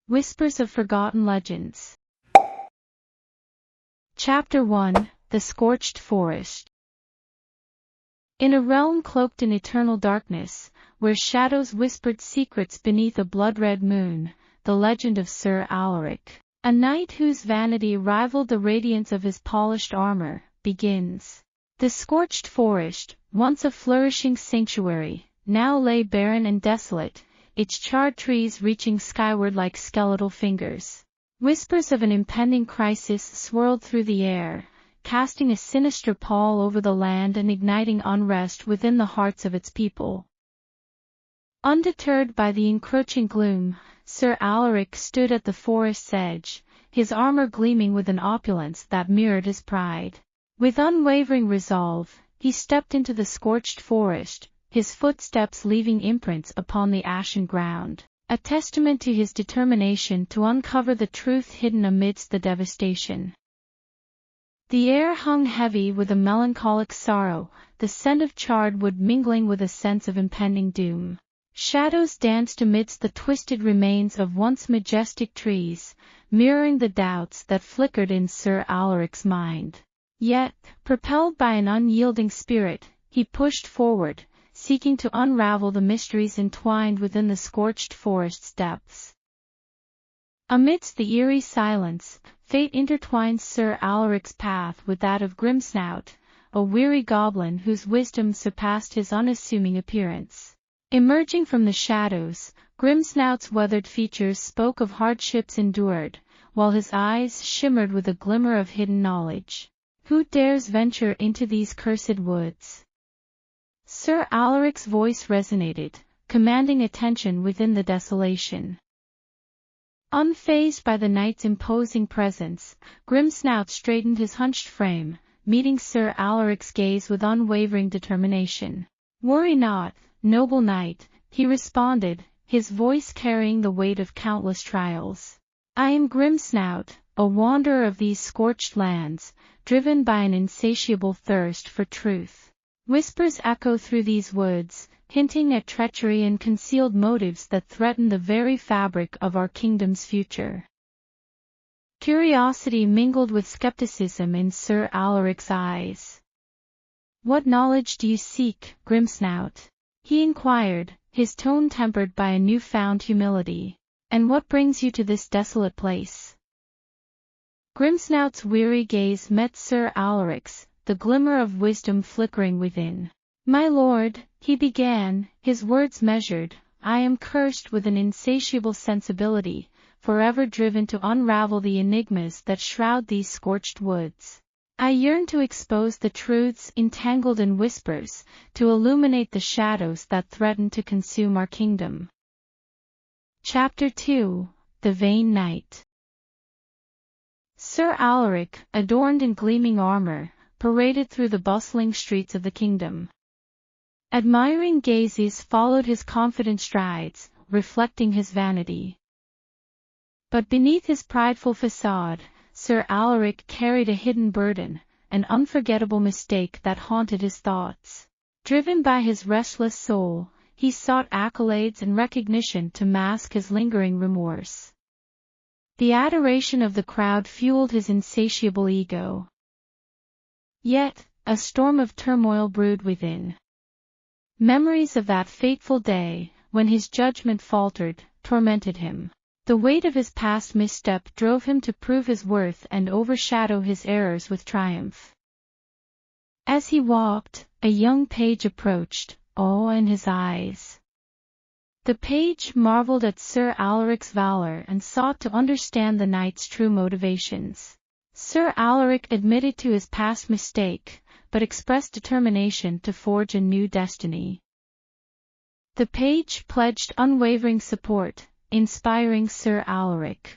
Whispers of Forgotten Legends. Chapter 1: The Scorched Forest. In a realm cloaked in eternal darkness, where shadows whispered secrets beneath a blood-red moon, the legend of Sir Alaric, a knight whose vanity rivaled the radiance of his polished armor, begins. The scorched forest, once a flourishing sanctuary, now lay barren and desolate, its charred trees reaching skyward like skeletal fingers. Whispers of an impending crisis swirled through the air, casting a sinister pall over the land and igniting unrest within the hearts of its people. Undeterred by the encroaching gloom, Sir Alaric stood at the forest's edge, his armor gleaming with an opulence that mirrored his pride. With unwavering resolve, he stepped into the scorched forest, his footsteps leaving imprints upon the ashen ground, a testament to his determination to uncover the truth hidden amidst the devastation. The air hung heavy with a melancholic sorrow, the scent of charred wood mingling with a sense of impending doom. Shadows danced amidst the twisted remains of once majestic trees, mirroring the doubts that flickered in Sir Alaric's mind. Yet, propelled by an unyielding spirit, he pushed forward, seeking to unravel the mysteries entwined within the scorched forest's depths. Amidst the eerie silence, fate intertwines Sir Alaric's path with that of Grimsnout, a weary goblin whose wisdom surpassed his unassuming appearance. Emerging from the shadows, Grimsnout's weathered features spoke of hardships endured, while his eyes shimmered with a glimmer of hidden knowledge. Who dares venture into these cursed woods? Sir Alaric's voice resonated, commanding attention within the desolation. Unfazed by the knight's imposing presence, Grimsnout straightened his hunched frame, meeting Sir Alaric's gaze with unwavering determination. "Worry not, noble knight," he responded, his voice carrying the weight of countless trials. "I am Grimsnout, a wanderer of these scorched lands, driven by an insatiable thirst for truth. Whispers echo through these woods, hinting at treachery and concealed motives that threaten the very fabric of our kingdom's future." Curiosity mingled with skepticism in Sir Alaric's eyes. "What knowledge do you seek, Grimsnout?" he inquired, his tone tempered by a newfound humility. "And what brings you to this desolate place?" Grimsnout's weary gaze met Sir Alaric's, the glimmer of wisdom flickering within. "My lord," he began, his words measured, "I am cursed with an insatiable sensibility, forever driven to unravel the enigmas that shroud these scorched woods. I yearn to expose the truths entangled in whispers, to illuminate the shadows that threaten to consume our kingdom." Chapter 2: The Vain Knight. Sir Alaric, adorned in gleaming armor, paraded through the bustling streets of the kingdom. Admiring gazes followed his confident strides, reflecting his vanity. But beneath his prideful facade, Sir Alaric carried a hidden burden, an unforgettable mistake that haunted his thoughts. Driven by his restless soul, he sought accolades and recognition to mask his lingering remorse. The adoration of the crowd fueled his insatiable ego. Yet, a storm of turmoil brewed within. Memories of that fateful day, when his judgment faltered, tormented him. The weight of his past misstep drove him to prove his worth and overshadow his errors with triumph. As he walked, a young page approached, awe in his eyes. The page marveled at Sir Alaric's valor and sought to understand the knight's true motivations. Sir Alaric admitted to his past mistake, but expressed determination to forge a new destiny. The page pledged unwavering support, inspiring Sir Alaric.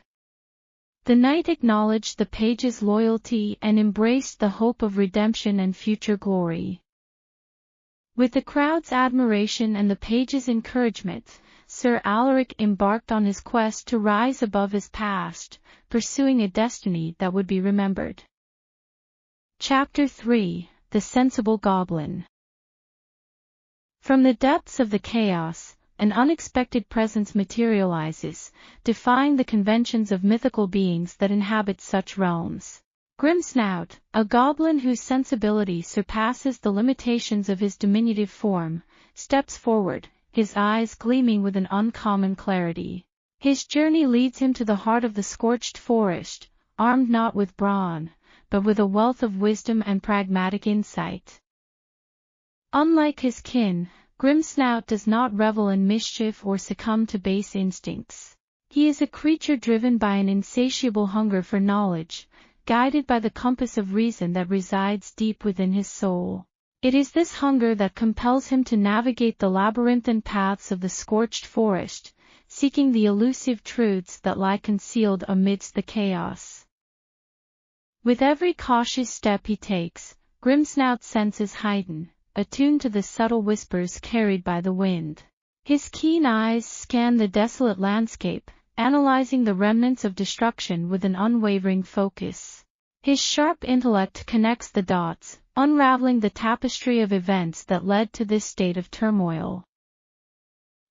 The knight acknowledged the page's loyalty and embraced the hope of redemption and future glory. With the crowd's admiration and the page's encouragement, Sir Alaric embarked on his quest to rise above his past, pursuing a destiny that would be remembered. Chapter 3: The Sensible Goblin. From the depths of the chaos, an unexpected presence materializes, defying the conventions of mythical beings that inhabit such realms. Grimsnout, a goblin whose sensibility surpasses the limitations of his diminutive form, steps forward, his eyes gleaming with an uncommon clarity. His journey leads him to the heart of the scorched forest, armed not with brawn, but with a wealth of wisdom and pragmatic insight. Unlike his kin, Grimsnout does not revel in mischief or succumb to base instincts. He is a creature driven by an insatiable hunger for knowledge, guided by the compass of reason that resides deep within his soul. It is this hunger that compels him to navigate the labyrinthine paths of the scorched forest, seeking the elusive truths that lie concealed amidst the chaos. With every cautious step he takes, Grimsnout's senses heighten, attuned to the subtle whispers carried by the wind. His keen eyes scan the desolate landscape, analyzing the remnants of destruction with an unwavering focus. His sharp intellect connects the dots, unraveling the tapestry of events that led to this state of turmoil.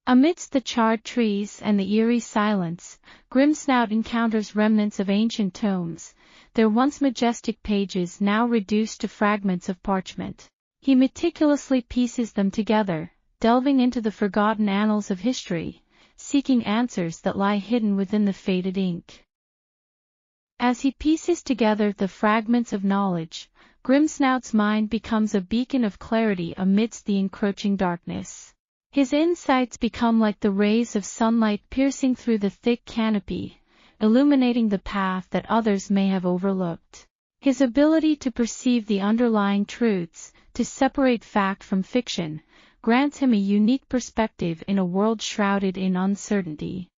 Amidst the charred trees and the eerie silence, Grimsnout encounters remnants of ancient tomes, their once majestic pages now reduced to fragments of parchment. He meticulously pieces them together, delving into the forgotten annals of history, seeking answers that lie hidden within the faded ink. As he pieces together the fragments of knowledge, Grimsnout's mind becomes a beacon of clarity amidst the encroaching darkness. His insights become like the rays of sunlight piercing through the thick canopy, illuminating the path that others may have overlooked. His ability to perceive the underlying truths, to separate fact from fiction, grants him a unique perspective in a world shrouded in uncertainty.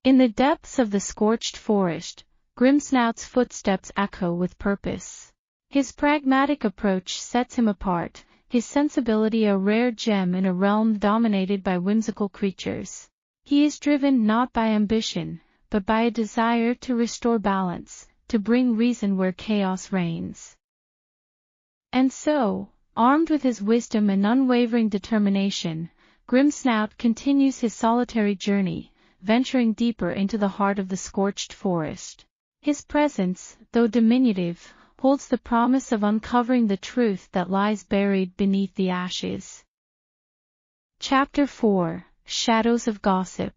In the depths of the scorched forest, Grimsnout's footsteps echo with purpose. His pragmatic approach sets him apart, his sensibility a rare gem in a realm dominated by whimsical creatures. He is driven not by ambition, but by a desire to restore balance, to bring reason where chaos reigns. And so, armed with his wisdom and unwavering determination, Grimsnout continues his solitary journey, venturing deeper into the heart of the scorched forest. His presence, though diminutive, holds the promise of uncovering the truth that lies buried beneath the ashes. Chapter 4: Shadows of Gossip.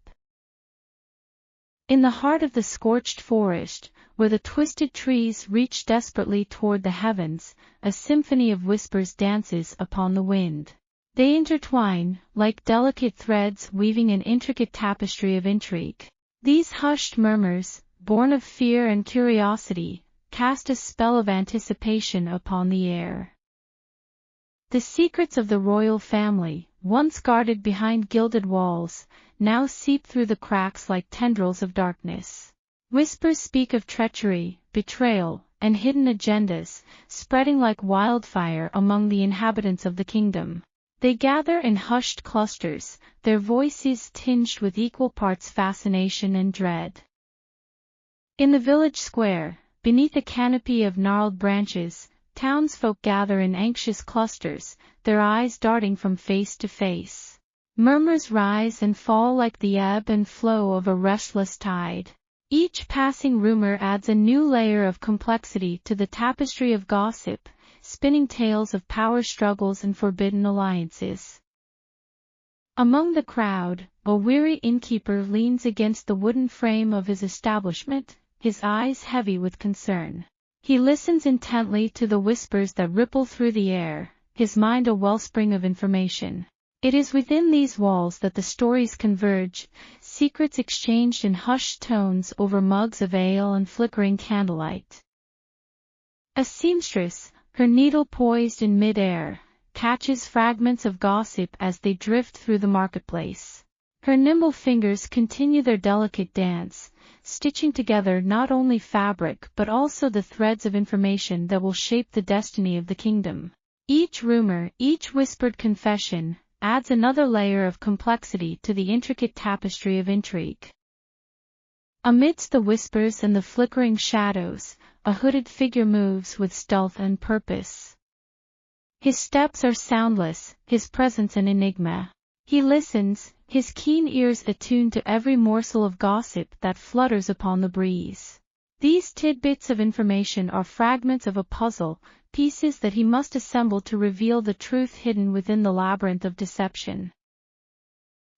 In the heart of the scorched forest, where the twisted trees reach desperately toward the heavens, a symphony of whispers dances upon the wind. They intertwine, like delicate threads weaving an intricate tapestry of intrigue. These hushed murmurs, born of fear and curiosity, cast a spell of anticipation upon the air. The secrets of the royal family, once guarded behind gilded walls, now seep through the cracks like tendrils of darkness. Whispers speak of treachery, betrayal, and hidden agendas, spreading like wildfire among the inhabitants of the kingdom. They gather in hushed clusters, their voices tinged with equal parts fascination and dread. In the village square, beneath a canopy of gnarled branches, townsfolk gather in anxious clusters, their eyes darting from face to face. Murmurs rise and fall like the ebb and flow of a restless tide. Each passing rumor adds a new layer of complexity to the tapestry of gossip, spinning tales of power struggles and forbidden alliances. Among the crowd, a weary innkeeper leans against the wooden frame of his establishment, his eyes heavy with concern. He listens intently to the whispers that ripple through the air, his mind a wellspring of information. It is within these walls that the stories converge, secrets exchanged in hushed tones over mugs of ale and flickering candlelight. A seamstress, her needle poised in mid-air, catches fragments of gossip as they drift through the marketplace. Her nimble fingers continue their delicate dance, stitching together not only fabric but also the threads of information that will shape the destiny of the kingdom. Each rumor, each whispered confession, adds another layer of complexity to the intricate tapestry of intrigue. Amidst the whispers and the flickering shadows, a hooded figure moves with stealth and purpose. His steps are soundless, his presence an enigma. He listens, his keen ears attuned to every morsel of gossip that flutters upon the breeze. These tidbits of information are fragments of a puzzle, pieces that he must assemble to reveal the truth hidden within the labyrinth of deception.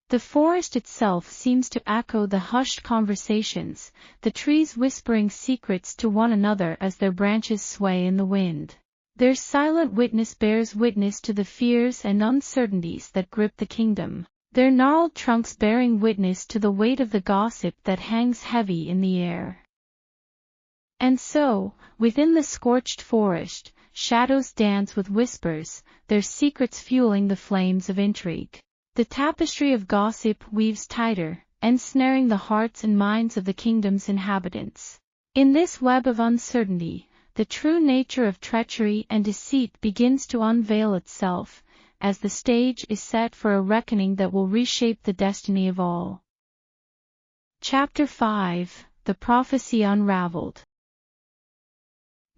The forest itself seems to echo the hushed conversations, the trees whispering secrets to one another as their branches sway in the wind. Their silent witness bears witness to the fears and uncertainties that grip the kingdom, their gnarled trunks bearing witness to the weight of the gossip that hangs heavy in the air. And so, within the scorched forest, shadows dance with whispers, their secrets fueling the flames of intrigue. The tapestry of gossip weaves tighter, ensnaring the hearts and minds of the kingdom's inhabitants. In this web of uncertainty, the true nature of treachery and deceit begins to unveil itself, as the stage is set for a reckoning that will reshape the destiny of all. Chapter 5: The Prophecy Unraveled.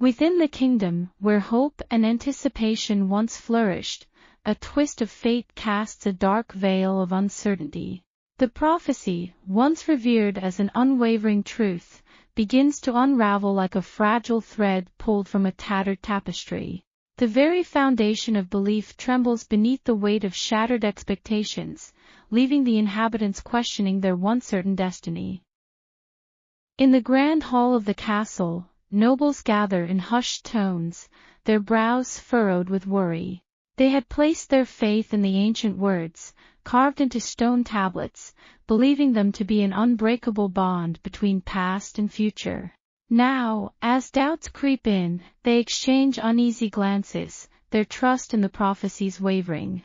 Within the kingdom, where hope and anticipation once flourished, a twist of fate casts a dark veil of uncertainty. The prophecy, once revered as an unwavering truth, begins to unravel like a fragile thread pulled from a tattered tapestry. The very foundation of belief trembles beneath the weight of shattered expectations, leaving the inhabitants questioning their once certain destiny. In the grand hall of the castle, nobles gather in hushed tones, their brows furrowed with worry. They had placed their faith in the ancient words, carved into stone tablets, believing them to be an unbreakable bond between past and future. Now, as doubts creep in, they exchange uneasy glances, their trust in the prophecies wavering.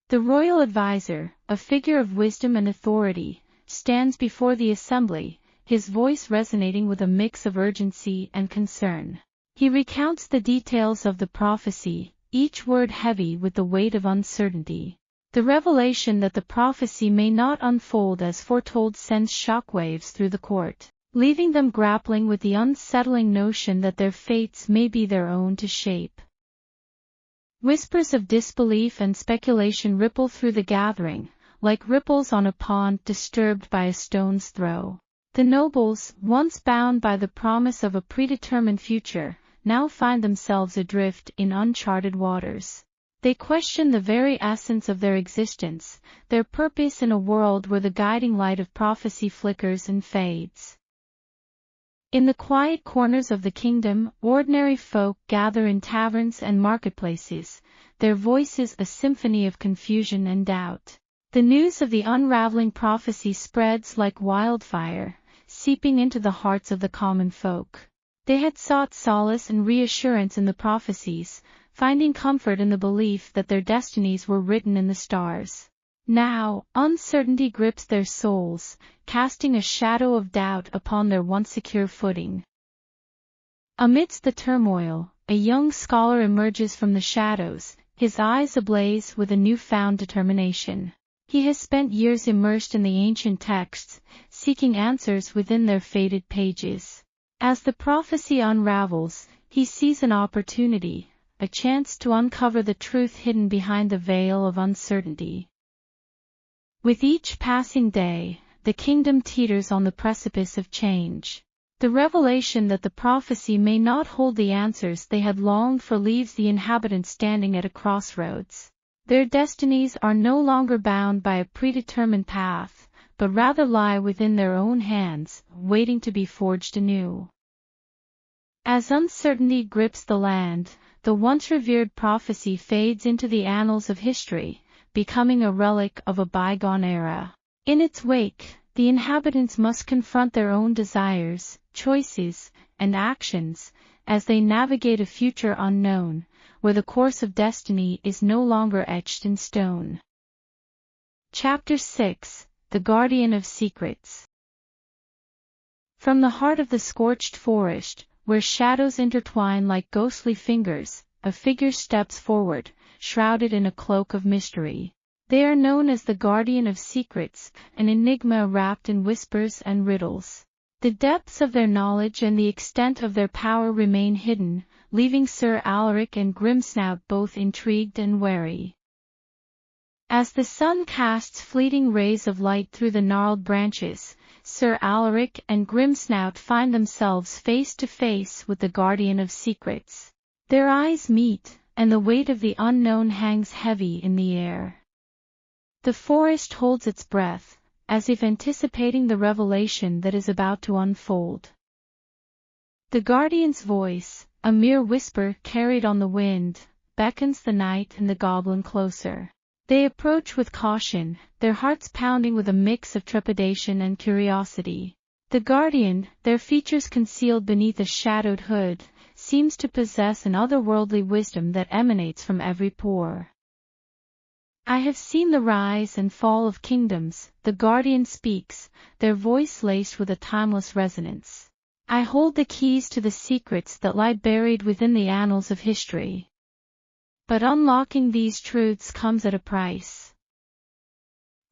The royal advisor, a figure of wisdom and authority, stands before the assembly, his voice resonating with a mix of urgency and concern. He recounts the details of the prophecy, each word heavy with the weight of uncertainty. The revelation that the prophecy may not unfold as foretold sends shockwaves through the court, leaving them grappling with the unsettling notion that their fates may be their own to shape. Whispers of disbelief and speculation ripple through the gathering, like ripples on a pond disturbed by a stone's throw. The nobles, once bound by the promise of a predetermined future, now find themselves adrift in uncharted waters. They question the very essence of their existence, their purpose in a world where the guiding light of prophecy flickers and fades. In the quiet corners of the kingdom, ordinary folk gather in taverns and marketplaces, their voices a symphony of confusion and doubt. The news of the unraveling prophecy spreads like wildfire, seeping into the hearts of the common folk. They had sought solace and reassurance in the prophecies, finding comfort in the belief that their destinies were written in the stars. Now, uncertainty grips their souls, casting a shadow of doubt upon their once secure footing. Amidst the turmoil, a young scholar emerges from the shadows, his eyes ablaze with a newfound determination. He has spent years immersed in the ancient texts, seeking answers within their faded pages. As the prophecy unravels, he sees an opportunity, a chance to uncover the truth hidden behind the veil of uncertainty. With each passing day, the kingdom teeters on the precipice of change. The revelation that the prophecy may not hold the answers they had longed for leaves the inhabitants standing at a crossroads. Their destinies are no longer bound by a predetermined path, but rather lie within their own hands, waiting to be forged anew. As uncertainty grips the land, the once revered prophecy fades into the annals of history, becoming a relic of a bygone era. In its wake, the inhabitants must confront their own desires, choices, and actions, as they navigate a future unknown, where the course of destiny is no longer etched in stone. Chapter 6: The Guardian of Secrets. From the heart of the scorched forest, where shadows intertwine like ghostly fingers, a figure steps forward, shrouded in a cloak of mystery. They are known as the Guardian of Secrets, an enigma wrapped in whispers and riddles. The depths of their knowledge and the extent of their power remain hidden, leaving Sir Alaric and Grimsnout both intrigued and wary. As the sun casts fleeting rays of light through the gnarled branches, Sir Alaric and Grimsnout find themselves face to face with the guardian of secrets. Their eyes meet, and the weight of the unknown hangs heavy in the air. The forest holds its breath, as if anticipating the revelation that is about to unfold. The guardian's voice, a mere whisper carried on the wind, beckons the knight and the goblin closer. They approach with caution, their hearts pounding with a mix of trepidation and curiosity. The guardian, their features concealed beneath a shadowed hood, seems to possess an otherworldly wisdom that emanates from every pore. I have seen the rise and fall of kingdoms, the guardian speaks, their voice laced with a timeless resonance. I hold the keys to the secrets that lie buried within the annals of history. But unlocking these truths comes at a price.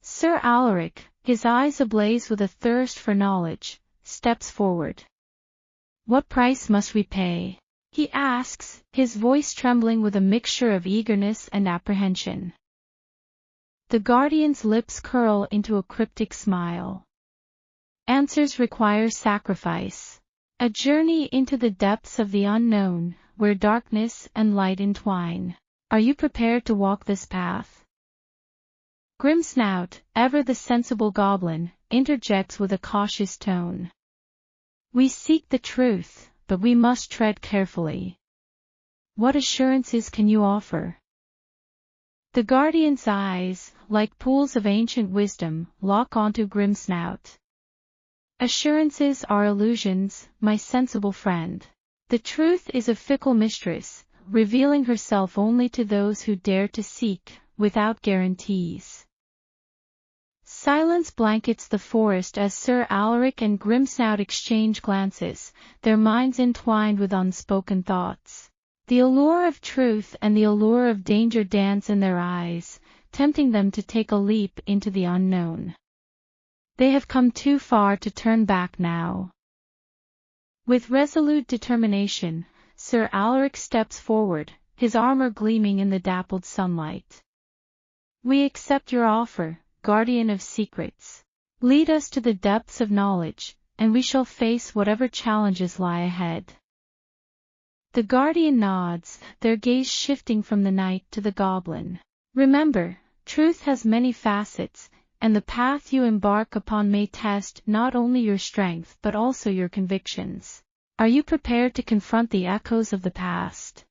Sir Alaric, his eyes ablaze with a thirst for knowledge, steps forward. What price must we pay? He asks, his voice trembling with a mixture of eagerness and apprehension. The guardian's lips curl into a cryptic smile. Answers require sacrifice. A journey into the depths of the unknown, where darkness and light entwine. Are you prepared to walk this path? Grimsnout, ever the sensible goblin, interjects with a cautious tone. We seek the truth, but we must tread carefully. What assurances can you offer? The guardian's eyes, like pools of ancient wisdom, lock onto Grimsnout. Assurances are illusions, my sensible friend. The truth is a fickle mistress, revealing herself only to those who dare to seek, without guarantees. Silence blankets the forest as Sir Alaric and Grimsnout exchange glances, their minds entwined with unspoken thoughts. The allure of truth and the allure of danger dance in their eyes, tempting them to take a leap into the unknown. They have come too far to turn back now. With resolute determination, Sir Alaric steps forward, his armor gleaming in the dappled sunlight. We accept your offer, guardian of secrets. Lead us to the depths of knowledge, and we shall face whatever challenges lie ahead. The guardian nods, their gaze shifting from the knight to the goblin. Remember, truth has many facets, and the path you embark upon may test not only your strength but also your convictions. Are you prepared to confront the echoes of the past?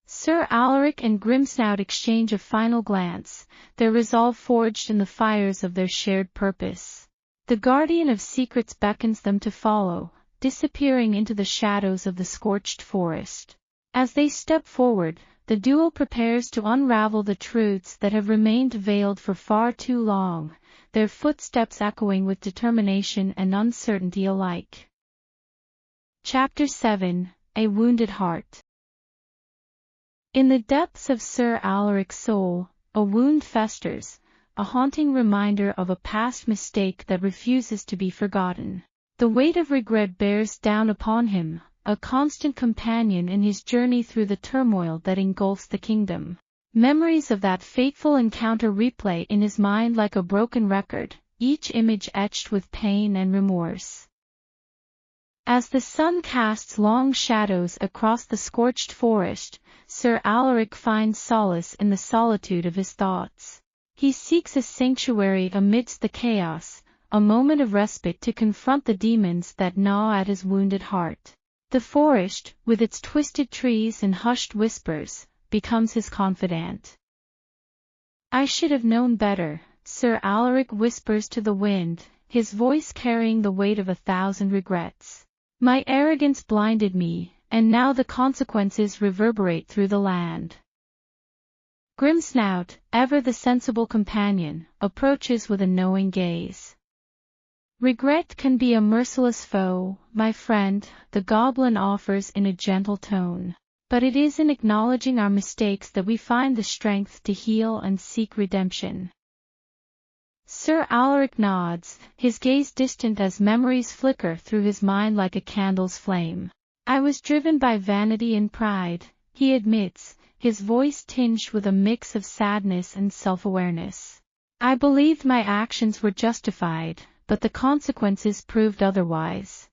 Sir Alaric and Grimsnout exchange a final glance, their resolve forged in the fires of their shared purpose. The guardian of secrets beckons them to follow, disappearing into the shadows of the scorched forest. As they step forward, the duo prepares to unravel the truths that have remained veiled for far too long, their footsteps echoing with determination and uncertainty alike. Chapter 7, A Wounded Heart. In the depths of Sir Alaric's soul, a wound festers, a haunting reminder of a past mistake that refuses to be forgotten. The weight of regret bears down upon him, a constant companion in his journey through the turmoil that engulfs the kingdom. Memories of that fateful encounter replay in his mind like a broken record, each image etched with pain and remorse. As the sun casts long shadows across the scorched forest, Sir Alaric finds solace in the solitude of his thoughts. He seeks a sanctuary amidst the chaos, a moment of respite to confront the demons that gnaw at his wounded heart. The forest, with its twisted trees and hushed whispers, becomes his confidant. I should have known better, Sir Alaric whispers to the wind, his voice carrying the weight of 1,000 regrets. My arrogance blinded me, and now the consequences reverberate through the land. Grimsnout, ever the sensible companion, approaches with a knowing gaze. Regret can be a merciless foe, my friend, the goblin offers in a gentle tone. But it is in acknowledging our mistakes that we find the strength to heal and seek redemption. Sir Alaric nods, his gaze distant as memories flicker through his mind like a candle's flame. I was driven by vanity and pride, he admits, his voice tinged with a mix of sadness and self-awareness. I believed my actions were justified, but the consequences proved otherwise.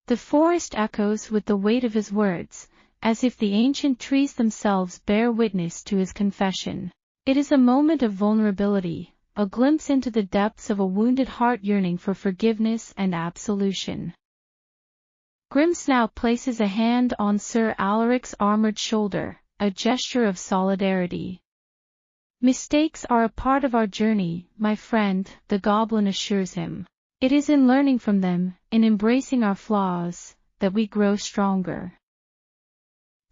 The forest echoes with the weight of his words, as if the ancient trees themselves bear witness to his confession. It is a moment of vulnerability, a glimpse into the depths of a wounded heart yearning for forgiveness and absolution. Grimsnout places a hand on Sir Alaric's armored shoulder, a gesture of solidarity. Mistakes are a part of our journey, my friend, the goblin assures him. It is in learning from them, in embracing our flaws, that we grow stronger.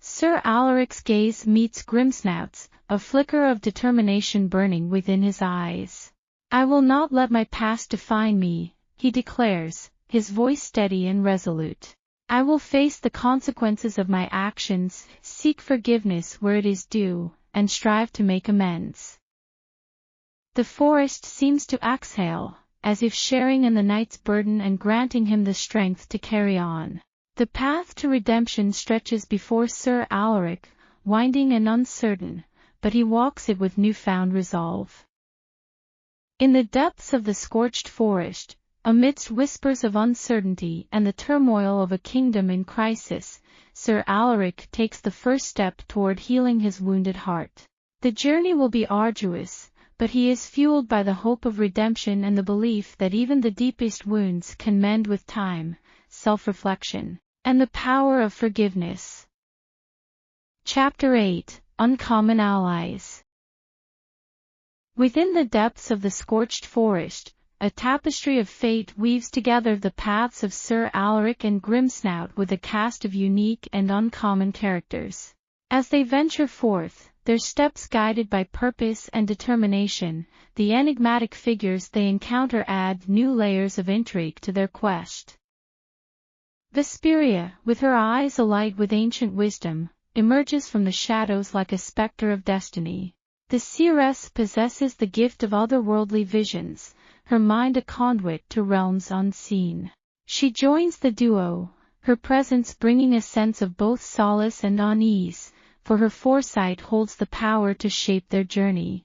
Sir Alaric's gaze meets Grimsnout's, a flicker of determination burning within his eyes. I will not let my past define me, he declares, his voice steady and resolute. I will face the consequences of my actions, seek forgiveness where it is due, and strive to make amends. The forest seems to exhale, as if sharing in the night's burden and granting him the strength to carry on. The path to redemption stretches before Sir Alaric, winding and uncertain, but he walks it with newfound resolve. In the depths of the scorched forest, amidst whispers of uncertainty and the turmoil of a kingdom in crisis, Sir Alaric takes the first step toward healing his wounded heart. The journey will be arduous, but he is fueled by the hope of redemption and the belief that even the deepest wounds can mend with time, self-reflection, and the power of forgiveness. Chapter 8: Uncommon Allies. Within the depths of the scorched forest, a tapestry of fate weaves together the paths of Sir Alaric and Grimsnout with a cast of unique and uncommon characters. As they venture forth, their steps guided by purpose and determination, the enigmatic figures they encounter add new layers of intrigue to their quest. Vesperia, with her eyes alight with ancient wisdom, emerges from the shadows like a spectre of destiny. The seeress possesses the gift of otherworldly visions, her mind a conduit to realms unseen. She joins the duo, her presence bringing a sense of both solace and unease, for her foresight holds the power to shape their journey.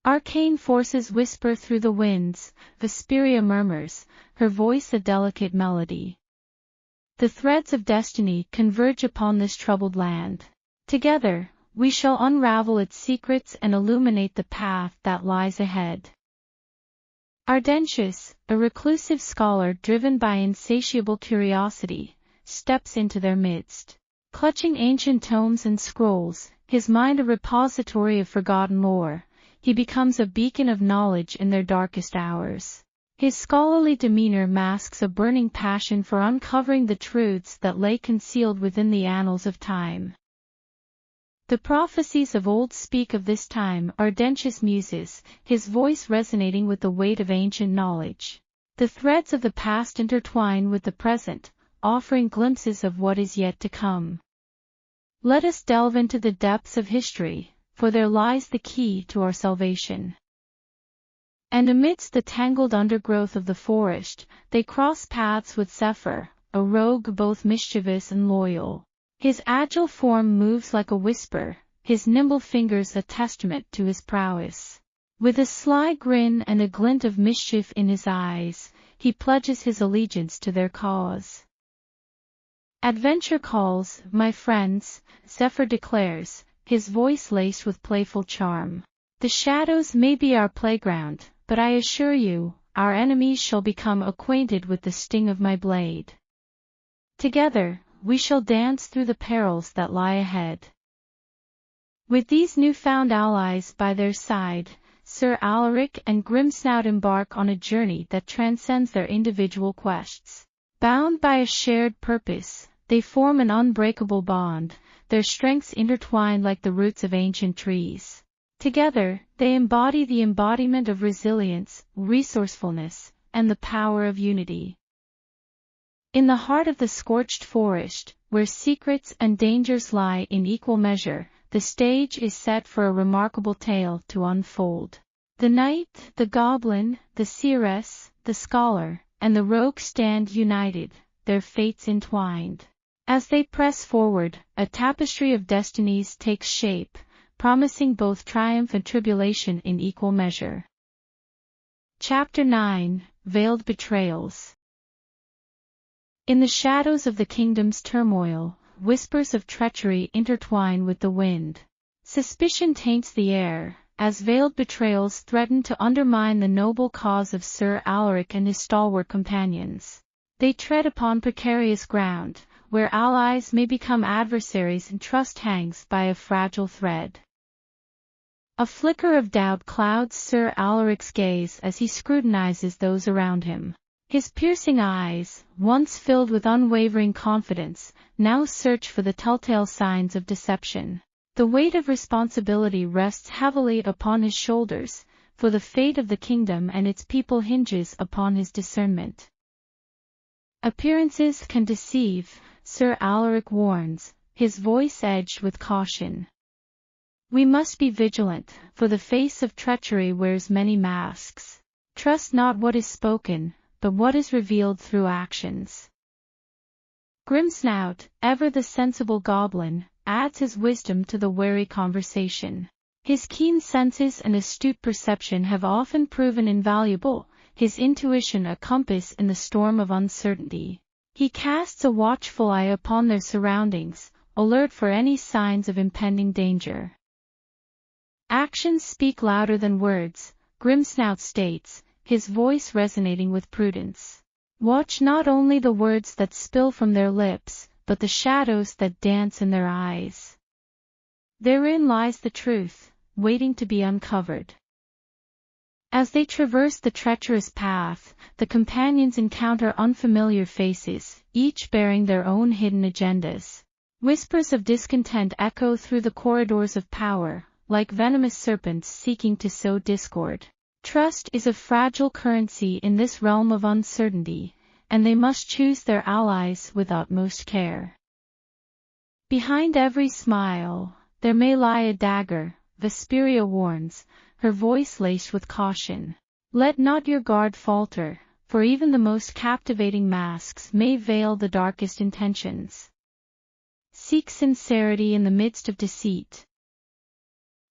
Arcane forces whisper through the winds, Vesperia murmurs, her voice a delicate melody. The threads of destiny converge upon this troubled land. Together, we shall unravel its secrets and illuminate the path that lies ahead. Ardentius, a reclusive scholar driven by insatiable curiosity, steps into their midst. Clutching ancient tomes and scrolls, his mind a repository of forgotten lore, he becomes a beacon of knowledge in their darkest hours. His scholarly demeanor masks a burning passion for uncovering the truths that lay concealed within the annals of time. The prophecies of old speak of this time, Ardentius muses, his voice resonating with the weight of ancient knowledge. The threads of the past intertwine with the present, offering glimpses of what is yet to come. Let us delve into the depths of history, for there lies the key to our salvation. And amidst the tangled undergrowth of the forest, they cross paths with Zephyr, a rogue both mischievous and loyal. His agile form moves like a whisper, his nimble fingers a testament to his prowess. With a sly grin and a glint of mischief in his eyes, he pledges his allegiance to their cause. Adventure calls, my friends, Zephyr declares, his voice laced with playful charm. The shadows may be our playground, but I assure you, our enemies shall become acquainted with the sting of my blade. Together, we shall dance through the perils that lie ahead. With these newfound allies by their side, Sir Alaric and Grimsnout embark on a journey that transcends their individual quests. Bound by a shared purpose, they form an unbreakable bond, their strengths intertwined like the roots of ancient trees. Together, they embody the embodiment of resilience, resourcefulness, and the power of unity. In the heart of the scorched forest, where secrets and dangers lie in equal measure, the stage is set for a remarkable tale to unfold. The knight, the goblin, the seeress, the scholar, and the rogue stand united, their fates entwined. As they press forward, a tapestry of destinies takes shape, promising both triumph and tribulation in equal measure. Chapter 9, Veiled Betrayals. In the shadows of the kingdom's turmoil, whispers of treachery intertwine with the wind. Suspicion taints the air, as veiled betrayals threaten to undermine the noble cause of Sir Alaric and his stalwart companions. They tread upon precarious ground, where allies may become adversaries and trust hangs by a fragile thread. A flicker of doubt clouds Sir Alaric's gaze as he scrutinizes those around him. His piercing eyes, once filled with unwavering confidence, now search for the telltale signs of deception. The weight of responsibility rests heavily upon his shoulders, for the fate of the kingdom and its people hinges upon his discernment. Appearances can deceive, Sir Alaric warns, his voice edged with caution. We must be vigilant, for the face of treachery wears many masks. Trust not what is spoken, but what is revealed through actions. Grimsnout, ever the sensible goblin, adds his wisdom to the wary conversation. His keen senses and astute perception have often proven invaluable, his intuition a compass in the storm of uncertainty. He casts a watchful eye upon their surroundings, alert for any signs of impending danger. Actions speak louder than words, Grimsnout states, his voice resonating with prudence. Watch not only the words that spill from their lips, but the shadows that dance in their eyes. Therein lies the truth, waiting to be uncovered. As they traverse the treacherous path, the companions encounter unfamiliar faces, each bearing their own hidden agendas. Whispers of discontent echo through the corridors of power, like venomous serpents seeking to sow discord. Trust is a fragile currency in this realm of uncertainty, and they must choose their allies with utmost care. Behind every smile, there may lie a dagger, Vesperia warns, her voice laced with caution. Let not your guard falter, for even the most captivating masks may veil the darkest intentions. Seek sincerity in the midst of deceit.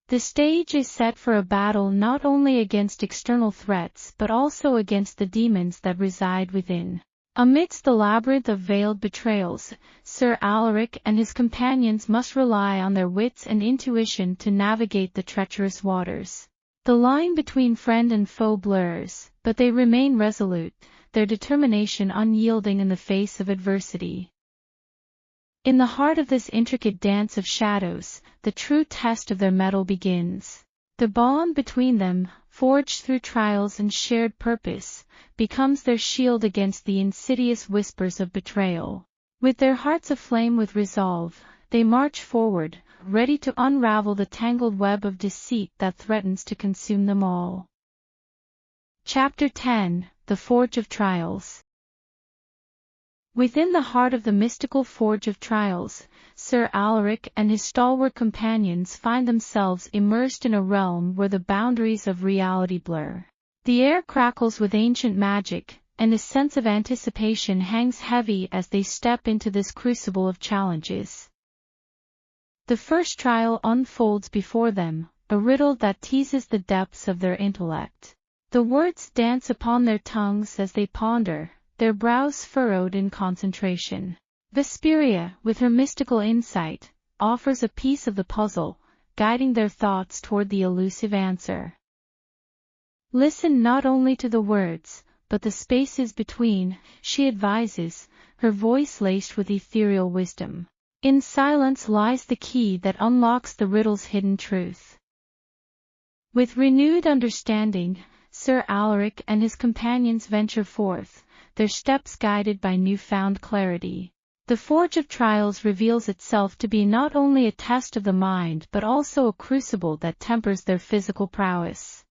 The stage is set for a battle not only against external threats but also against the demons that reside within. Amidst the labyrinth of veiled betrayals, Sir Alaric and his companions must rely on their wits and intuition to navigate the treacherous waters. The line between friend and foe blurs, but they remain resolute, their determination unyielding in the face of adversity. In the heart of this intricate dance of shadows, the true test of their mettle begins. The bond between them, forged through trials and shared purpose, becomes their shield against the insidious whispers of betrayal. With their hearts aflame with resolve, they march forward, ready to unravel the tangled web of deceit that threatens to consume them all. Chapter 10, The Forge of Trials. Within the heart of the mystical Forge of Trials, Sir Alaric and his stalwart companions find themselves immersed in a realm where the boundaries of reality blur. The air crackles with ancient magic, and a sense of anticipation hangs heavy as they step into this crucible of challenges. The first trial unfolds before them, a riddle that teases the depths of their intellect. The words dance upon their tongues as they ponder, their brows furrowed in concentration. Vesperia, with her mystical insight, offers a piece of the puzzle, guiding their thoughts toward the elusive answer. Listen not only to the words, but the spaces between, she advises, her voice laced with ethereal wisdom. In silence lies the key that unlocks the riddle's hidden truth. With renewed understanding, Sir Alaric and his companions venture forth, their steps guided by newfound clarity. The Forge of Trials reveals itself to be not only a test of the mind but also a crucible that tempers their physical prowess.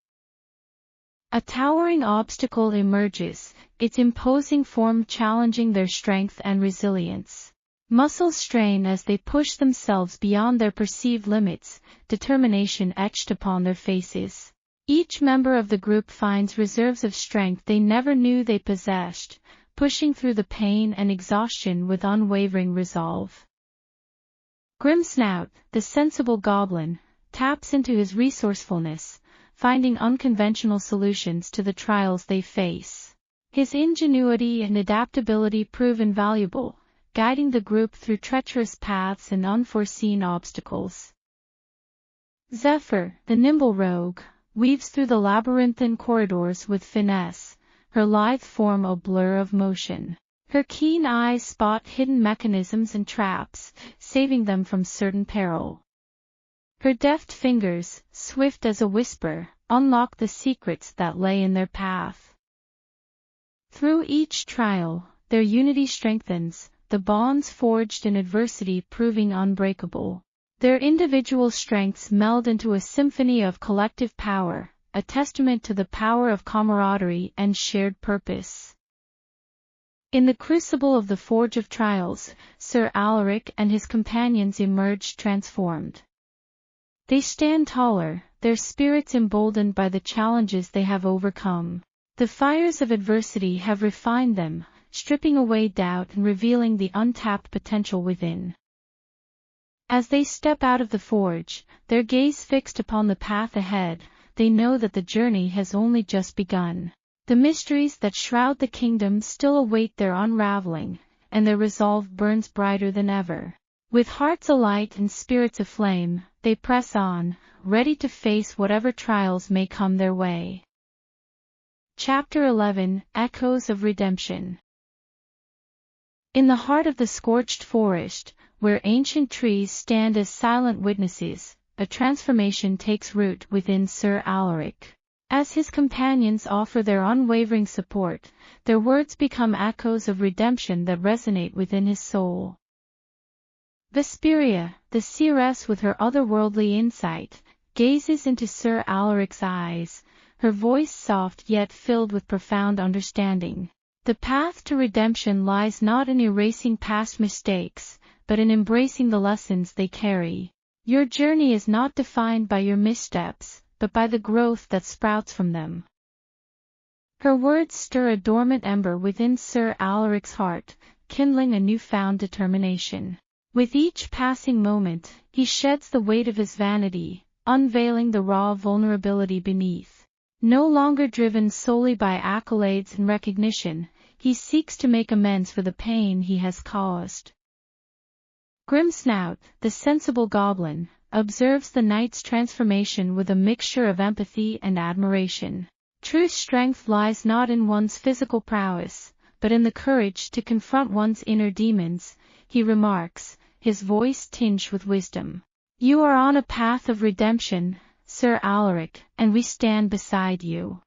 A towering obstacle emerges, its imposing form challenging their strength and resilience. Muscles strain as they push themselves beyond their perceived limits, determination etched upon their faces. Each member of the group finds reserves of strength they never knew they possessed, pushing through the pain and exhaustion with unwavering resolve. Grimsnout, the sensible goblin, taps into his resourcefulness, finding unconventional solutions to the trials they face. His ingenuity and adaptability prove invaluable, guiding the group through treacherous paths and unforeseen obstacles. Zephyr, the nimble rogue, weaves through the labyrinthine corridors with finesse, her lithe form a blur of motion. Her keen eyes spot hidden mechanisms and traps, saving them from certain peril. Her deft fingers, swift as a whisper, unlock the secrets that lay in their path. Through each trial, their unity strengthens, the bonds forged in adversity proving unbreakable. Their individual strengths meld into a symphony of collective power, a testament to the power of camaraderie and shared purpose. In the crucible of the Forge of Trials, Sir Alaric and his companions emerged transformed. They stand taller, their spirits emboldened by the challenges they have overcome. The fires of adversity have refined them, stripping away doubt and revealing the untapped potential within. As they step out of the forge, their gaze fixed upon the path ahead, they know that the journey has only just begun. The mysteries that shroud the kingdom still await their unraveling, and their resolve burns brighter than ever. With hearts alight and spirits aflame, they press on, ready to face whatever trials may come their way. Chapter 11, Echoes of Redemption. In the heart of the scorched forest, where ancient trees stand as silent witnesses, a transformation takes root within Sir Alaric. As his companions offer their unwavering support, their words become echoes of redemption that resonate within his soul. Vesperia, the seeress with her otherworldly insight, gazes into Sir Alaric's eyes, her voice soft yet filled with profound understanding. The path to redemption lies not in erasing past mistakes, but in embracing the lessons they carry. Your journey is not defined by your missteps, but by the growth that sprouts from them. Her words stir a dormant ember within Sir Alaric's heart, kindling a newfound determination. With each passing moment, he sheds the weight of his vanity, unveiling the raw vulnerability beneath. No longer driven solely by accolades and recognition, he seeks to make amends for the pain he has caused. Grimsnout, the sensible goblin, observes the knight's transformation with a mixture of empathy and admiration. True strength lies not in one's physical prowess, but in the courage to confront one's inner demons, he remarks, his voice tinged with wisdom. You are on a path of redemption, Sir Alaric, and we stand beside you.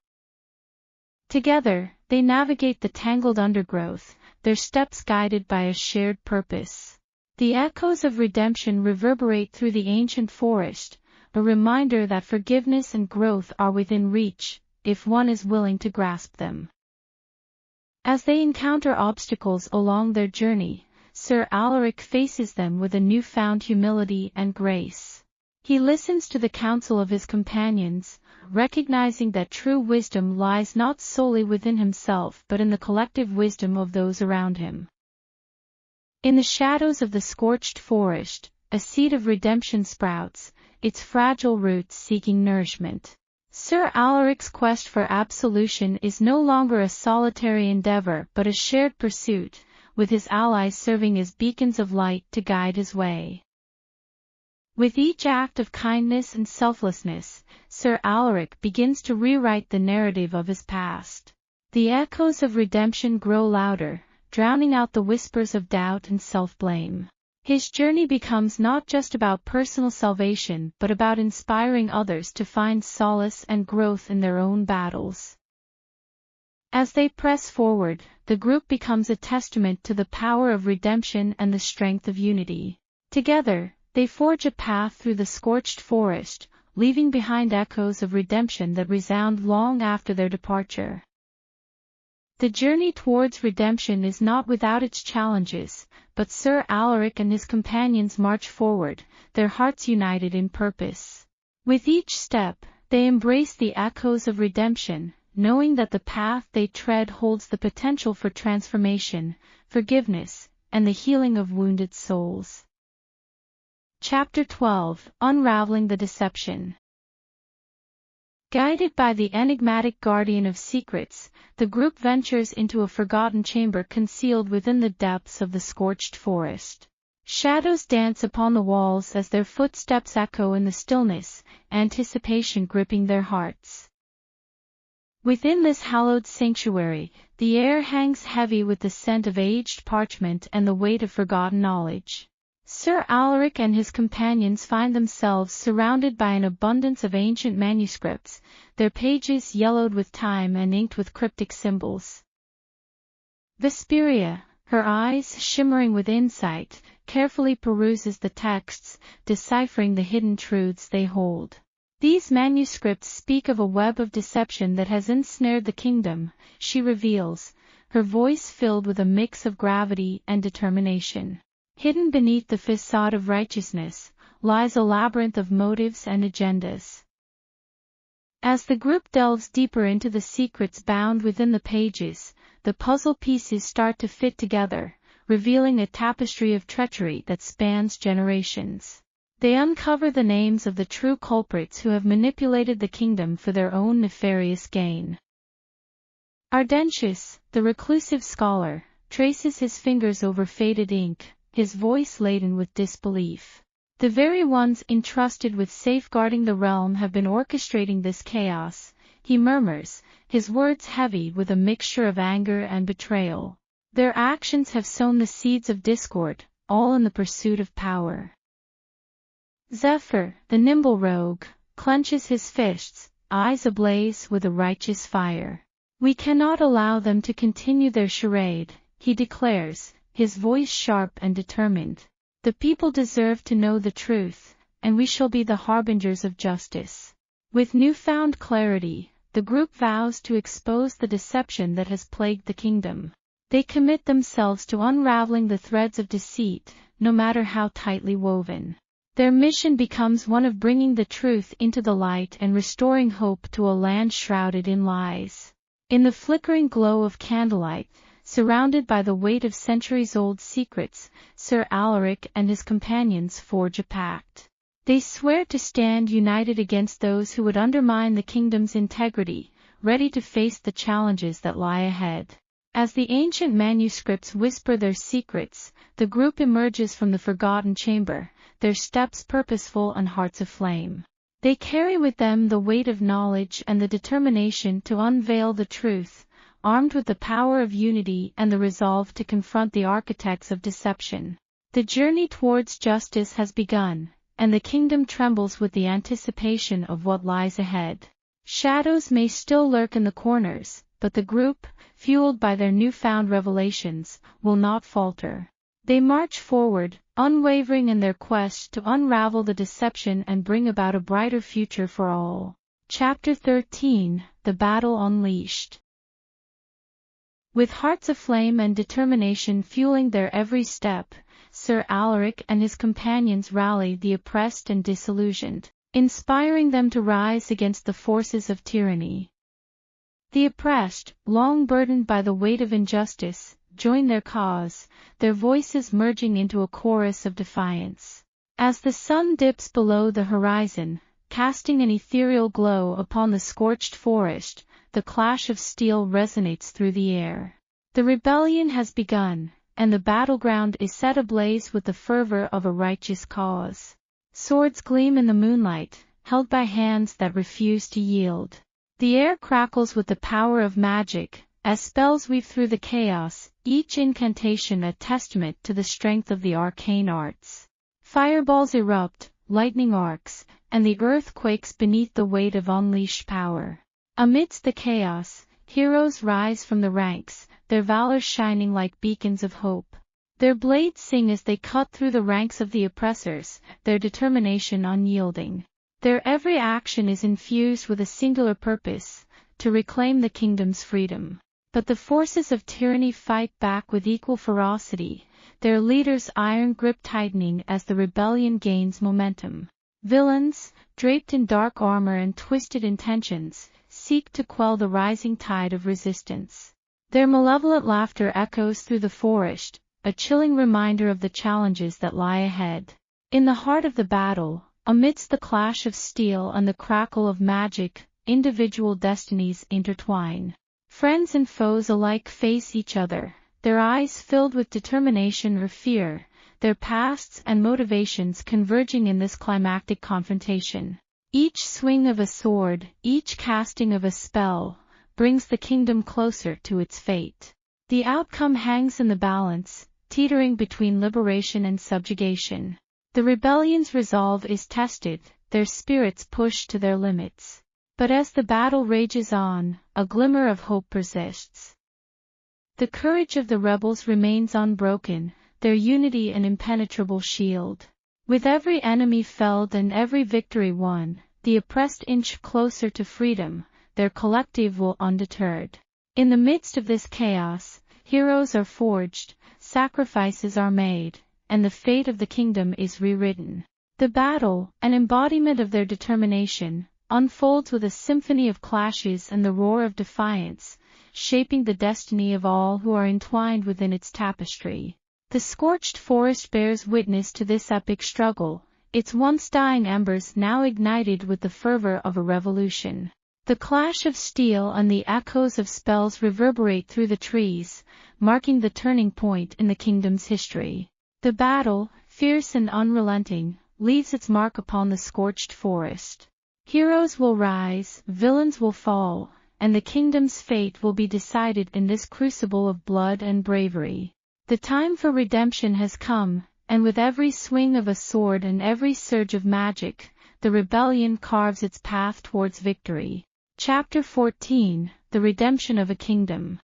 Together, they navigate the tangled undergrowth, their steps guided by a shared purpose. The echoes of redemption reverberate through the ancient forest, a reminder that forgiveness and growth are within reach, if one is willing to grasp them. As they encounter obstacles along their journey, Sir Alaric faces them with a newfound humility and grace. He listens to the counsel of his companions, recognizing that true wisdom lies not solely within himself but in the collective wisdom of those around him. In the shadows of the scorched forest, a seed of redemption sprouts, its fragile roots seeking nourishment. Sir Alaric's quest for absolution is no longer a solitary endeavor but a shared pursuit, with his allies serving as beacons of light to guide his way. With each act of kindness and selflessness, Sir Alaric begins to rewrite the narrative of his past. The echoes of redemption grow louder, drowning out the whispers of doubt and self-blame. His journey becomes not just about personal salvation but about inspiring others to find solace and growth in their own battles. As they press forward, the group becomes a testament to the power of redemption and the strength of unity. Together, they forge a path through the scorched forest, leaving behind echoes of redemption that resound long after their departure. The journey towards redemption is not without its challenges, but Sir Alaric and his companions march forward, their hearts united in purpose. With each step, they embrace the echoes of redemption, knowing that the path they tread holds the potential for transformation, forgiveness, and the healing of wounded souls. Chapter 12: Unraveling the Deception. Guided by the enigmatic guardian of secrets, the group ventures into a forgotten chamber concealed within the depths of the scorched forest. Shadows dance upon the walls as their footsteps echo in the stillness, anticipation gripping their hearts. Within this hallowed sanctuary, the air hangs heavy with the scent of aged parchment and the weight of forgotten knowledge. Sir Alaric and his companions find themselves surrounded by an abundance of ancient manuscripts, their pages yellowed with time and inked with cryptic symbols. Vesperia, her eyes shimmering with insight, carefully peruses the texts, deciphering the hidden truths they hold. These manuscripts speak of a web of deception that has ensnared the kingdom, she reveals, her voice filled with a mix of gravity and determination. Hidden beneath the facade of righteousness lies a labyrinth of motives and agendas. As the group delves deeper into the secrets bound within the pages, the puzzle pieces start to fit together, revealing a tapestry of treachery that spans generations. They uncover the names of the true culprits who have manipulated the kingdom for their own nefarious gain. Ardentius, the reclusive scholar, traces his fingers over faded ink, his voice laden with disbelief. The very ones entrusted with safeguarding the realm have been orchestrating this chaos, he murmurs, his words heavy with a mixture of anger and betrayal. Their actions have sown the seeds of discord, all in the pursuit of power. Zephyr, the nimble rogue, clenches his fists, eyes ablaze with a righteous fire. We cannot allow them to continue their charade, he declares, his voice sharp and determined. The people deserve to know the truth, and we shall be the harbingers of justice. With newfound clarity, the group vows to expose the deception that has plagued the kingdom. They commit themselves to unraveling the threads of deceit, no matter how tightly woven. Their mission becomes one of bringing the truth into the light and restoring hope to a land shrouded in lies. In the flickering glow of candlelight, surrounded by the weight of centuries-old secrets, Sir Alaric and his companions forge a pact. They swear to stand united against those who would undermine the kingdom's integrity, ready to face the challenges that lie ahead. As the ancient manuscripts whisper their secrets, the group emerges from the forgotten chamber, their steps purposeful and hearts aflame. They carry with them the weight of knowledge and the determination to unveil the truth, armed with the power of unity and the resolve to confront the architects of deception. The journey towards justice has begun, and the kingdom trembles with the anticipation of what lies ahead. Shadows may still lurk in the corners, but the group, fueled by their newfound revelations, will not falter. They march forward, unwavering in their quest to unravel the deception and bring about a brighter future for all. Chapter 13: The Battle Unleashed. With hearts aflame and determination fueling their every step, Sir Alaric and his companions rally the oppressed and disillusioned, inspiring them to rise against the forces of tyranny. The oppressed, long burdened by the weight of injustice, join their cause, their voices merging into a chorus of defiance. As the sun dips below the horizon, casting an ethereal glow upon the scorched forest, the clash of steel resonates through the air. The rebellion has begun, and the battleground is set ablaze with the fervor of a righteous cause. Swords gleam in the moonlight, held by hands that refuse to yield. The air crackles with the power of magic, as spells weave through the chaos, each incantation a testament to the strength of the arcane arts. Fireballs erupt, lightning arcs, and the earth quakes beneath the weight of unleashed power. Amidst the chaos, heroes rise from the ranks, their valor shining like beacons of hope. Their blades sing as they cut through the ranks of the oppressors, their determination unyielding. Their every action is infused with a singular purpose, to reclaim the kingdom's freedom. But the forces of tyranny fight back with equal ferocity, their leaders' iron grip tightening as the rebellion gains momentum. Villains, draped in dark armor and twisted intentions, seek to quell the rising tide of resistance. Their malevolent laughter echoes through the forest, a chilling reminder of the challenges that lie ahead. In the heart of the battle, amidst the clash of steel and the crackle of magic, individual destinies intertwine. Friends and foes alike face each other, their eyes filled with determination or fear, their pasts and motivations converging in this climactic confrontation. Each swing of a sword, each casting of a spell, brings the kingdom closer to its fate. The outcome hangs in the balance, teetering between liberation and subjugation. The rebellion's resolve is tested, their spirits pushed to their limits. But as the battle rages on, a glimmer of hope persists. The courage of the rebels remains unbroken, their unity an impenetrable shield. With every enemy felled and every victory won, the oppressed inch closer to freedom, their collective will undeterred. In the midst of this chaos, heroes are forged, sacrifices are made, and the fate of the kingdom is rewritten. The battle, an embodiment of their determination, unfolds with a symphony of clashes and the roar of defiance, shaping the destiny of all who are entwined within its tapestry. The scorched forest bears witness to this epic struggle, its once dying embers now ignited with the fervor of a revolution. The clash of steel and the echoes of spells reverberate through the trees, marking the turning point in the kingdom's history. The battle, fierce and unrelenting, leaves its mark upon the scorched forest. Heroes will rise, villains will fall, and the kingdom's fate will be decided in this crucible of blood and bravery. The time for redemption has come, and with every swing of a sword and every surge of magic, the rebellion carves its path towards victory. Chapter 14: The Redemption of a Kingdom.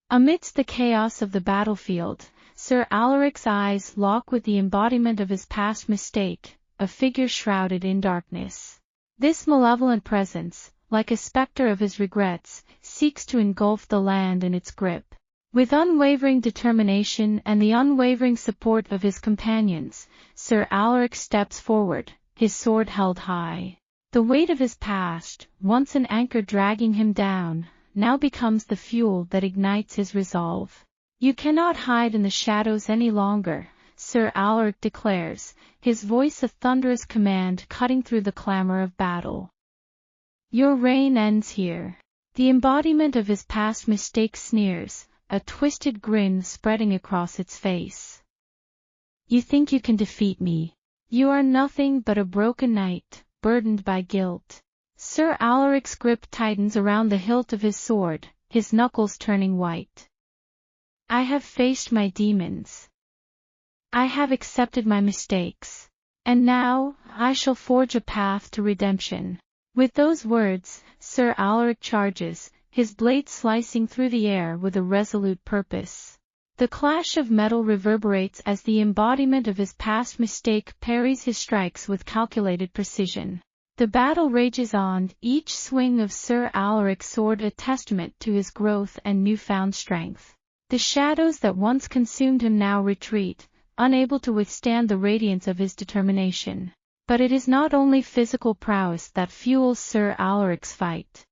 Amidst the chaos of the battlefield, Sir Alaric's eyes lock with the embodiment of his past mistake, a figure shrouded in darkness. This malevolent presence, like a spectre of his regrets, seeks to engulf the land in its grip. With unwavering determination and the unwavering support of his companions, Sir Alaric steps forward, his sword held high. The weight of his past, once an anchor dragging him down, now becomes the fuel that ignites his resolve. "You cannot hide in the shadows any longer," Sir Alaric declares, his voice a thunderous command cutting through the clamor of battle. "Your reign ends here." The embodiment of his past mistake sneers, a twisted grin spreading across its face. "You think you can defeat me? You are nothing but a broken knight, burdened by guilt." Sir Alaric's grip tightens around the hilt of his sword, his knuckles turning white. "I have faced my demons. I have accepted my mistakes. And now, I shall forge a path to redemption." With those words, Sir Alaric charges, his blade slicing through the air with a resolute purpose. The clash of metal reverberates as the embodiment of his past mistake parries his strikes with calculated precision. The battle rages on, each swing of Sir Alaric's sword a testament to his growth and newfound strength. The shadows that once consumed him now retreat, unable to withstand the radiance of his determination. But it is not only physical prowess that fuels Sir Alaric's fight.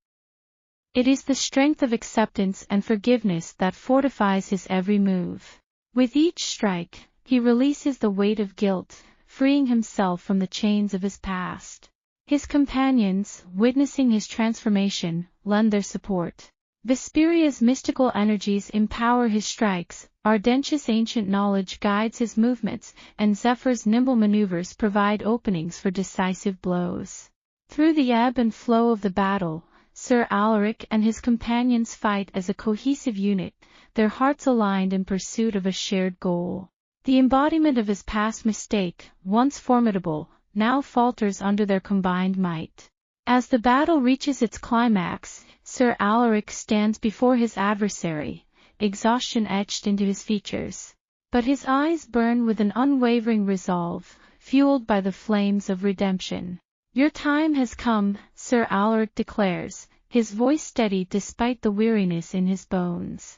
It is the strength of acceptance and forgiveness that fortifies his every move. With each strike, he releases the weight of guilt, freeing himself from the chains of his past. His companions, witnessing his transformation, lend their support. Vesperia's mystical energies empower his strikes, Ardentia's ancient knowledge guides his movements, and Zephyr's nimble maneuvers provide openings for decisive blows. Through the ebb and flow of the battle, Sir Alaric and his companions fight as a cohesive unit, their hearts aligned in pursuit of a shared goal. The embodiment of his past mistake, once formidable, now falters under their combined might. As the battle reaches its climax, Sir Alaric stands before his adversary, exhaustion etched into his features. But his eyes burn with an unwavering resolve, fueled by the flames of redemption. "Your time has come," Sir Alaric declares, his voice steady despite the weariness in his bones.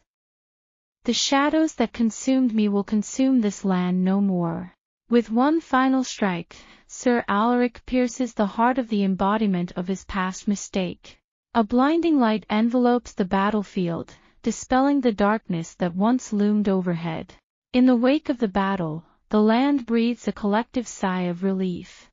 "The shadows that consumed me will consume this land no more. With one final strike, Sir Alaric pierces the heart of the embodiment of his past mistake. A blinding light envelopes the battlefield, dispelling the darkness that once loomed overhead. In the wake of the battle, the land breathes a collective sigh of relief.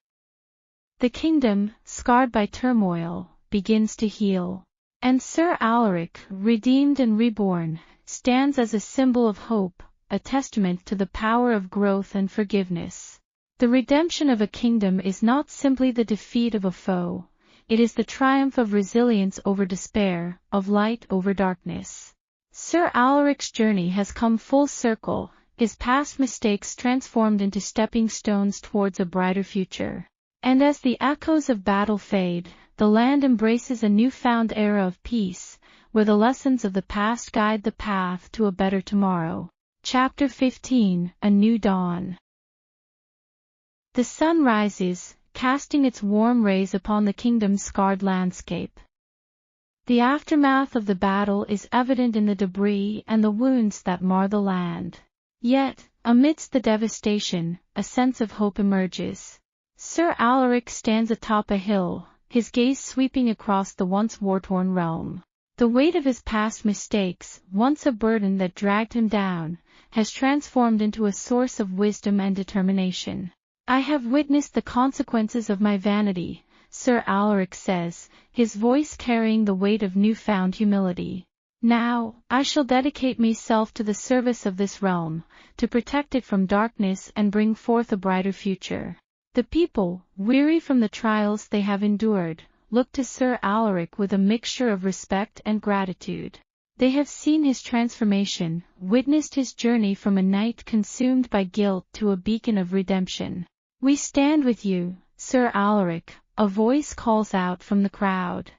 The kingdom, scarred by turmoil, begins to heal. And Sir Alaric, redeemed and reborn, stands as a symbol of hope, a testament to the power of growth and forgiveness. The redemption of a kingdom is not simply the defeat of a foe, it is the triumph of resilience over despair, of light over darkness. Sir Alaric's journey has come full circle, his past mistakes transformed into stepping stones towards a brighter future. And as the echoes of battle fade, the land embraces a newfound era of peace, where the lessons of the past guide the path to a better tomorrow. Chapter 15, A New Dawn. The sun rises, casting its warm rays upon the kingdom's scarred landscape. The aftermath of the battle is evident in the debris and the wounds that mar the land. Yet, amidst the devastation, a sense of hope emerges. Sir Alaric stands atop a hill, his gaze sweeping across the once war-torn realm. The weight of his past mistakes, once a burden that dragged him down, has transformed into a source of wisdom and determination. "I have witnessed the consequences of my vanity," Sir Alaric says, his voice carrying the weight of newfound humility. "Now, I shall dedicate myself to the service of this realm, to protect it from darkness and bring forth a brighter future." The people, weary from the trials they have endured, look to Sir Alaric with a mixture of respect and gratitude. They have seen his transformation, witnessed his journey from a knight consumed by guilt to a beacon of redemption. "We stand with you, Sir Alaric," a voice calls out from the crowd.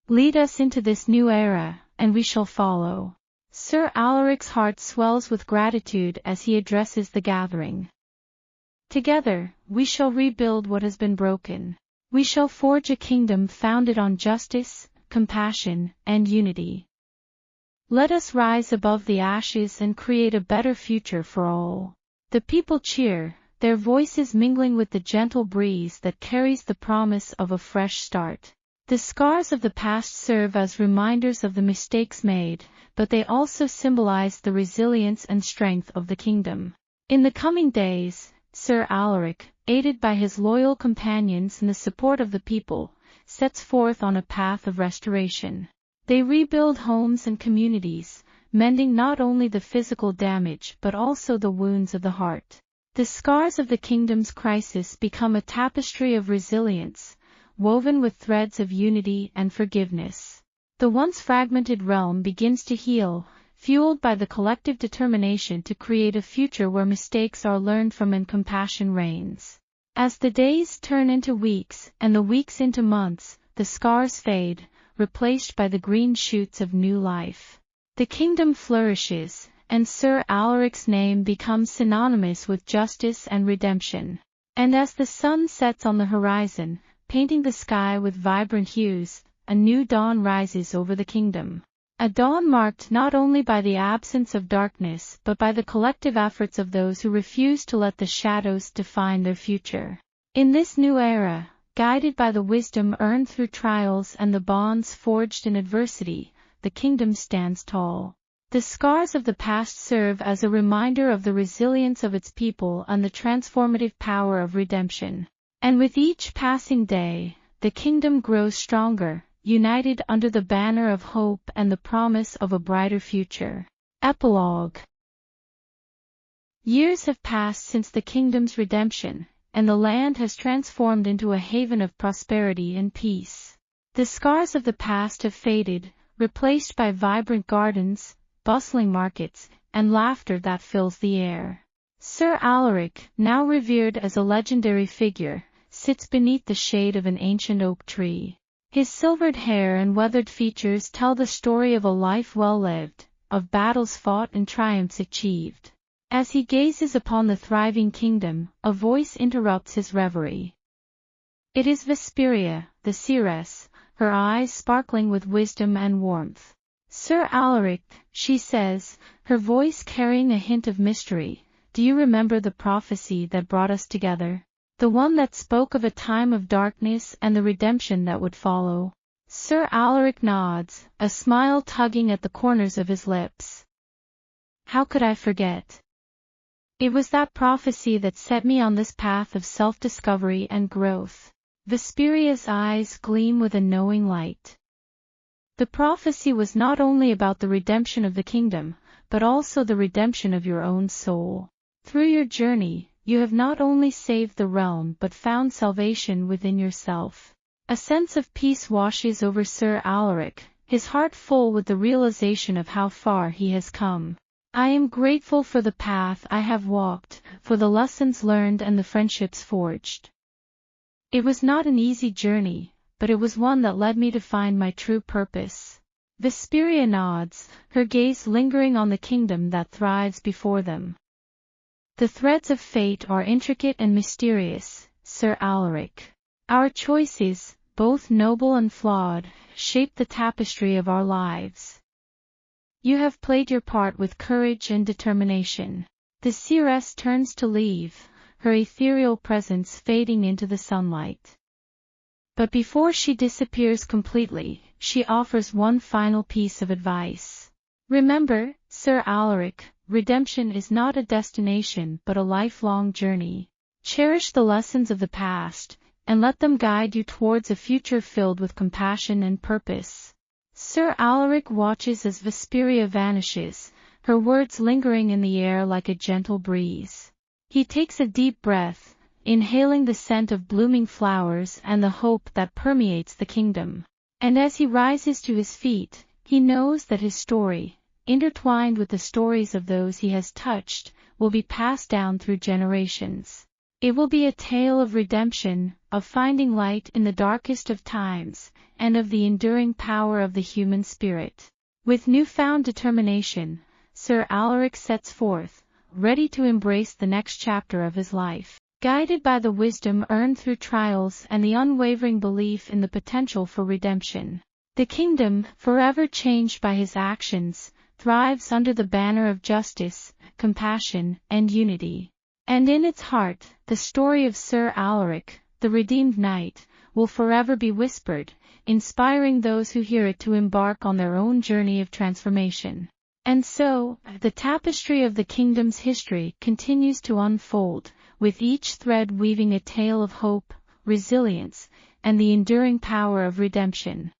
"Lead us into this new era, and we shall follow." Sir Alaric's heart swells with gratitude as he addresses the gathering. "Together, we shall rebuild what has been broken. We shall forge a kingdom founded on justice, compassion, and unity. Let us rise above the ashes and create a better future for all." The people cheer, their voices mingling with the gentle breeze that carries the promise of a fresh start. The scars of the past serve as reminders of the mistakes made, but they also symbolize the resilience and strength of the kingdom. In the coming days, Sir Alaric, aided by his loyal companions and the support of the people, sets forth on a path of restoration. They rebuild homes and communities, mending not only the physical damage but also the wounds of the heart. The scars of the kingdom's crisis become a tapestry of resilience, woven with threads of unity and forgiveness. The once fragmented realm begins to heal, fueled by the collective determination to create a future where mistakes are learned from and compassion reigns. As the days turn into weeks and the weeks into months, the scars fade, replaced by the green shoots of new life. The kingdom flourishes, and Sir Alaric's name becomes synonymous with justice and redemption. And as the sun sets on the horizon, painting the sky with vibrant hues, a new dawn rises over the kingdom. A dawn marked not only by the absence of darkness but by the collective efforts of those who refuse to let the shadows define their future. In this new era, guided by the wisdom earned through trials and the bonds forged in adversity, the kingdom stands tall. The scars of the past serve as a reminder of the resilience of its people and the transformative power of redemption. And with each passing day, the kingdom grows stronger, united under the banner of hope and the promise of a brighter future. Epilogue. Years have passed since the kingdom's redemption, and the land has transformed into a haven of prosperity and peace. The scars of the past have faded, replaced by vibrant gardens, bustling markets, and laughter that fills the air. Sir Alaric, now revered as a legendary figure, sits beneath the shade of an ancient oak tree. His silvered hair and weathered features tell the story of a life well lived, of battles fought and triumphs achieved. As he gazes upon the thriving kingdom, a voice interrupts his reverie. It is Vesperia, the seeress, her eyes sparkling with wisdom and warmth. "Sir Alaric," she says, her voice carrying a hint of mystery, do you remember the prophecy that brought us together? The one that spoke of a time of darkness and the redemption that would follow?" Sir Alaric nods, a smile tugging at the corners of his lips. "How could I forget? It was that prophecy that set me on this path of self-discovery and growth." Vesperia's eyes gleam with a knowing light. "The prophecy was not only about the redemption of the kingdom, but also the redemption of your own soul. Through your journey, you have not only saved the realm but found salvation within yourself." A sense of peace washes over Sir Alaric, his heart full with the realization of how far he has come. "I am grateful for the path I have walked, for the lessons learned and the friendships forged. It was not an easy journey, but it was one that led me to find my true purpose." Vesperia nods, her gaze lingering on the kingdom that thrives before them. "The threads of fate are intricate and mysterious, Sir Alaric. Our choices, both noble and flawed, shape the tapestry of our lives. You have played your part with courage and determination." The seeress turns to leave, her ethereal presence fading into the sunlight. But before she disappears completely, she offers one final piece of advice. "Remember, Sir Alaric, redemption is not a destination but a lifelong journey. Cherish the lessons of the past, and let them guide you towards a future filled with compassion and purpose." Sir Alaric watches as Vesperia vanishes, her words lingering in the air like a gentle breeze. He takes a deep breath, inhaling the scent of blooming flowers and the hope that permeates the kingdom. And as he rises to his feet, he knows that his story, intertwined with the stories of those he has touched, will be passed down through generations. It will be a tale of redemption, of finding light in the darkest of times, and of the enduring power of the human spirit. With newfound determination, Sir Alaric sets forth, ready to embrace the next chapter of his life, guided by the wisdom earned through trials and the unwavering belief in the potential for redemption. The kingdom, forever changed by his actions, thrives under the banner of justice, compassion, and unity. And in its heart, the story of Sir Alaric, the redeemed knight, will forever be whispered, inspiring those who hear it to embark on their own journey of transformation. And so, the tapestry of the kingdom's history continues to unfold, with each thread weaving a tale of hope, resilience, and the enduring power of redemption.